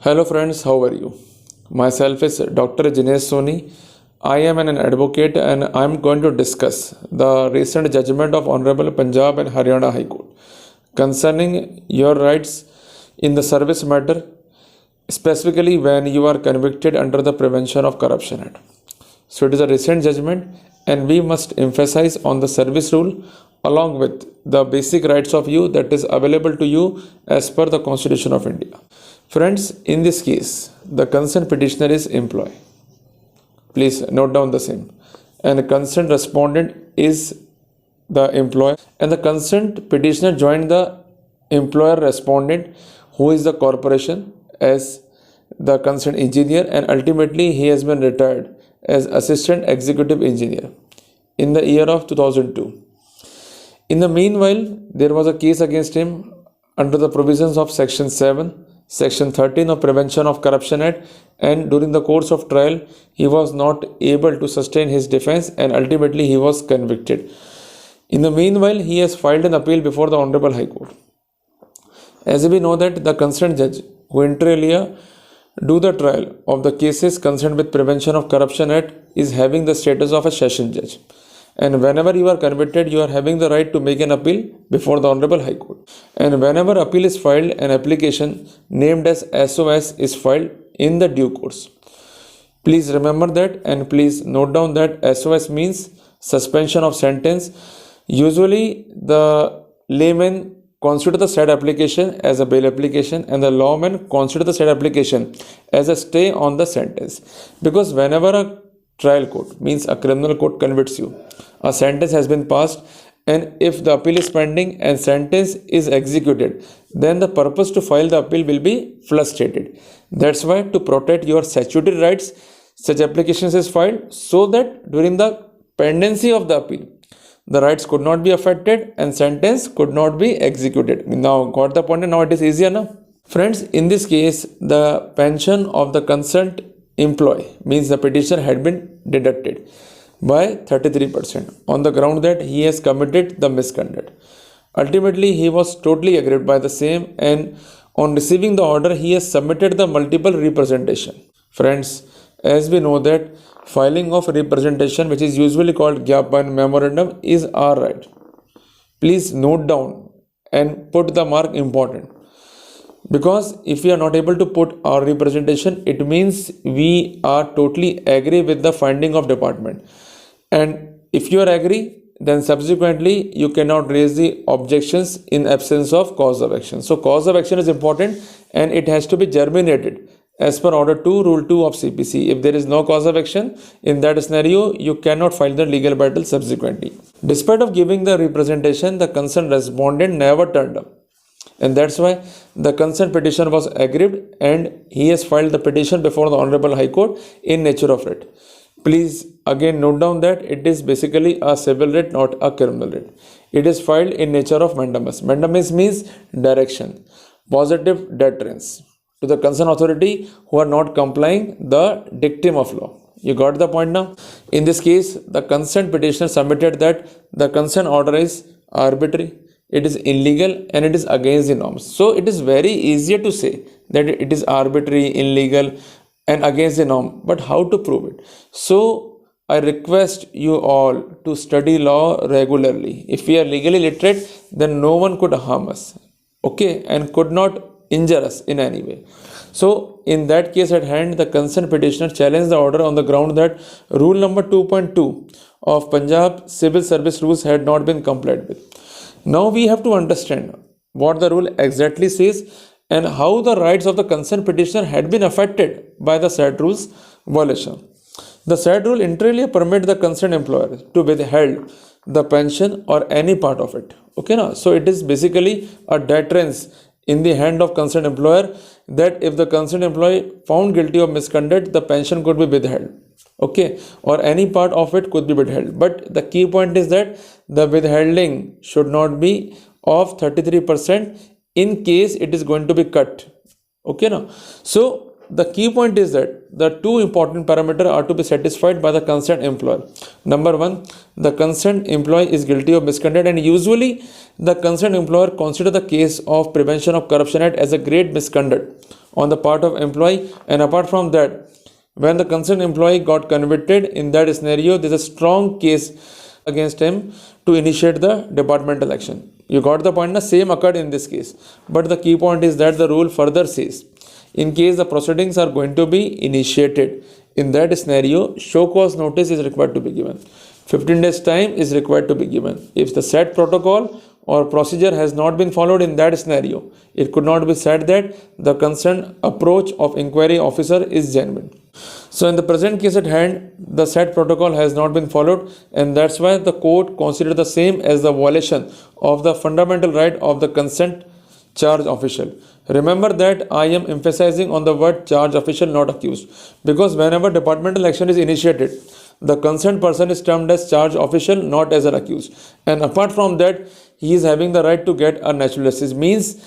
Hello friends, how are you? Myself is Dr. Jinesh Soni. I am an advocate and I am going to discuss the recent judgment of Hon'ble Punjab and Haryana High Court concerning your rights in the service matter, specifically when you are convicted under the Prevention of Corruption Act. So it is a recent judgment and we must emphasize on the service rule along with the basic rights of you that is available to you as per the Constitution of India. Friends, in this case, the concerned petitioner is employee. Please note down the same. And the concerned respondent is the employer. And the concerned petitioner joined the employer respondent, who is the corporation, as the concerned engineer, and ultimately he has been retired as assistant executive engineer in the year of 2002. In the meanwhile, there was a case against him under the provisions of Section 7, Section 13 of Prevention of Corruption Act, and during the course of trial, he was not able to sustain his defense and ultimately he was convicted. In the meanwhile, he has filed an appeal before the Hon'ble High Court. As we know that the concerned judge, who inter alia do the trial of the cases concerned with Prevention of Corruption Act, is having the status of a session judge. And whenever you are convicted, you are having the right to make an appeal before the Hon'ble High Court. And whenever appeal is filed, an application named as SOS is filed in the due course. Please remember that and please note down that SOS means suspension of sentence. Usually the layman consider the said application as a bail application and the lawman consider the said application as a stay on the sentence. Because whenever a trial court, means a criminal court, convicts you, a sentence has been passed, and if the appeal is pending and sentence is executed, then the purpose to file the appeal will be frustrated. That's why, to protect your statutory rights, such applications is filed so that during the pendency of the appeal, the rights could not be affected and sentence could not be executed. Now got the point, and now it is easier now. Friends, in this case, the pension of the concerned employee, means the petitioner, had been deducted by 33% on the ground that he has committed the misconduct. Ultimately, he was totally aggrieved by the same, and on receiving the order, he has submitted the multiple representation. Friends, as we know that filing of representation, which is usually called Gyapan memorandum, is our right. Please note down and put the mark important. Because if we are not able to put our representation, it means we are totally agree with the finding of department. And if you are agree, then subsequently you cannot raise the objections in absence of cause of action. So cause of action is important and it has to be germinated as per order 2, rule 2 of CPC. If there is no cause of action, in that scenario, you cannot file the legal battle subsequently. Despite of giving the representation, the concerned respondent never turned up. And that's why the concerned petitioner was aggrieved and he has filed the petition before the Hon'ble High Court in nature of writ. Please again note down that it is basically a civil writ, not a criminal writ. It is filed in nature of mandamus. Mandamus means direction, positive deterrence to the concerned authority who are not complying the dictum of law. You got the point now? In this case, the concerned petitioner submitted that the concerned order is arbitrary, it is illegal and it is against the norms. So it is very easier to say that it is arbitrary, illegal and against the norm, but how to prove it? So I request you all to study law regularly. If we are legally literate, then no one could harm us, okay, and could not injure us in any way. So in that case at hand, the concerned petitioner challenged the order on the ground that rule number 2.2 of Punjab Civil Service Rules had not been complied with. Now we have to understand what the rule exactly says and how the rights of the concerned petitioner had been affected by the said rules violation. The said rule inter alia permit the concerned employer to withheld the pension or any part of it. Okay, now so it is basically a deterrence in the hand of concerned employer that if the concerned employee found guilty of misconduct, the pension could be withheld. Okay, or any part of it could be withheld. But the key point is that the withholding should not be of 33% in case it is going to be cut. Okay, now so the key point is that the two important parameters are to be satisfied by the concerned employer. Number one, the concerned employee is guilty of misconduct, and usually the concerned employer consider the case of Prevention of Corruption Act as a great misconduct on the part of employee. And apart from that, when the concerned employee got convicted, in that scenario, there is a strong case against him to initiate the departmental action. You got the point? The same occurred in this case. But the key point is that the rule further says, in case the proceedings are going to be initiated, in that scenario, show cause notice is required to be given. 15 days time is required to be given. If the said protocol or procedure has not been followed in that scenario, it could not be said that the concerned approach of inquiry officer is genuine. So in the present case at hand, the said protocol has not been followed, and that's why the court considered the same as the violation of the fundamental right of the consent charge official. Remember that I am emphasizing on the word charge official, not accused, because whenever departmental action is initiated, the concerned person is termed as charge official, not as an accused. And apart from that, he is having the right to get a natural justice. Means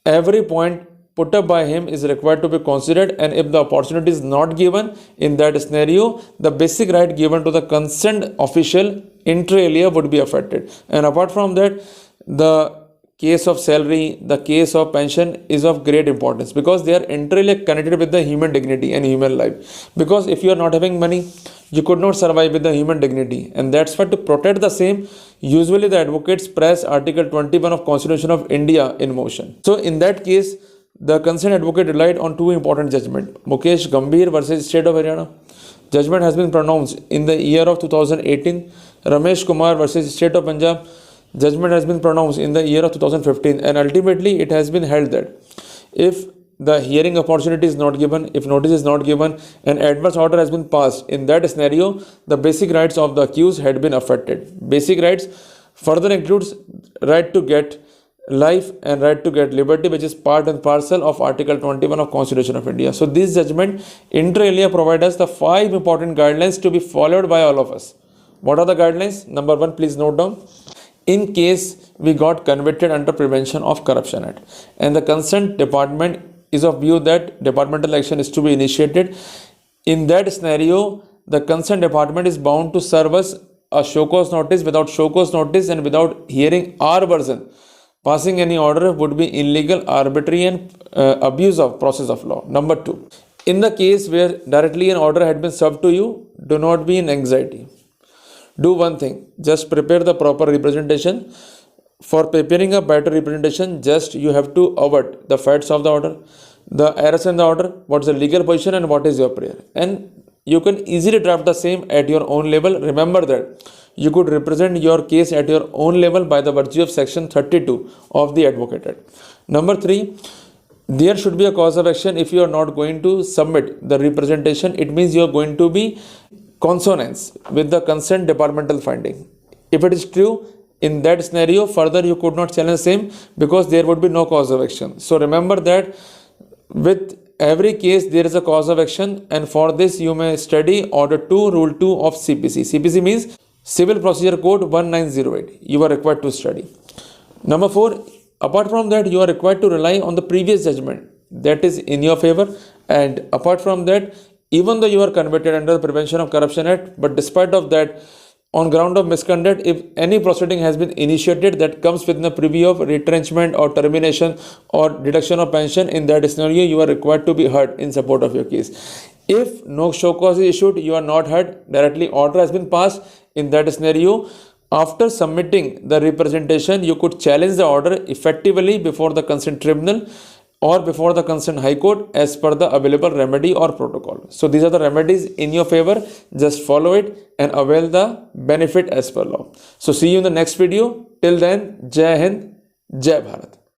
every point put up by him is required to be considered, and if the opportunity is not given in that scenario, the basic right given to the concerned official inter alia would be affected. And apart from that, the case of salary, the case of pension is of great importance, because they are entirely connected with the human dignity and human life. Because if you are not having money, you could not survive with the human dignity, and that's why to protect the same, usually the advocates press Article 21 of Constitution of India in motion. So in that case, the concerned advocate relied on two important judgments. Mukesh Gambhir versus State of Haryana. Judgment has been pronounced in the year of 2018. Ramesh Kumar versus State of Punjab. Judgment has been pronounced in the year of 2015, and ultimately it has been held that if the hearing opportunity is not given, if notice is not given, an adverse order has been passed, in that scenario, the basic rights of the accused had been affected. Basic rights further includes right to get life and right to get liberty, which is part and parcel of Article 21 of Constitution of India. So this judgment inter alia provide us the 5 important guidelines to be followed by all of us. What are the guidelines? Number 1, please note down. In case we got convicted under Prevention of Corruption Act, and the concerned department is of view that departmental action is to be initiated, in that scenario, the concerned department is bound to serve us a show cause notice. Without show cause notice and without hearing our version, passing any order would be illegal, arbitrary, and abuse of process of law. Number 2, in the case where directly an order had been served to you, do not be in anxiety. Do one thing, just prepare the proper representation. For preparing a better representation, just you have to avert the facts of the order, the errors in the order, what is the legal position, and what is your prayer. And you can easily draft the same at your own level. Remember that you could represent your case at your own level by the virtue of section 32 of the Advocate Act. Number 3, there should be a cause of action. If you are not going to submit the representation, it means you are going to be consonance with the concerned departmental finding. If it is true, in that scenario, further you could not challenge same, because there would be no cause of action. So remember that with every case there is a cause of action, and for this you may study Order 2, Rule 2 of CPC. CPC means Civil Procedure Code 1908. You are required to study. Number 4, apart from that, you are required to rely on the previous judgment that is in your favor. And apart from that, even though you are convicted under the Prevention of Corruption Act, but despite of that, on ground of misconduct, if any proceeding has been initiated that comes within the preview of retrenchment or termination or deduction of pension, in that scenario, you are required to be heard in support of your case. If no show cause is issued, you are not heard, directly order has been passed, in that scenario, after submitting the representation, you could challenge the order effectively before the concerned tribunal or before the concerned High Court as per the available remedy or protocol. So these are the remedies in your favor. Just follow it and avail the benefit as per law. So see you in the next video. Till then, Jai Hind, Jai Bharat.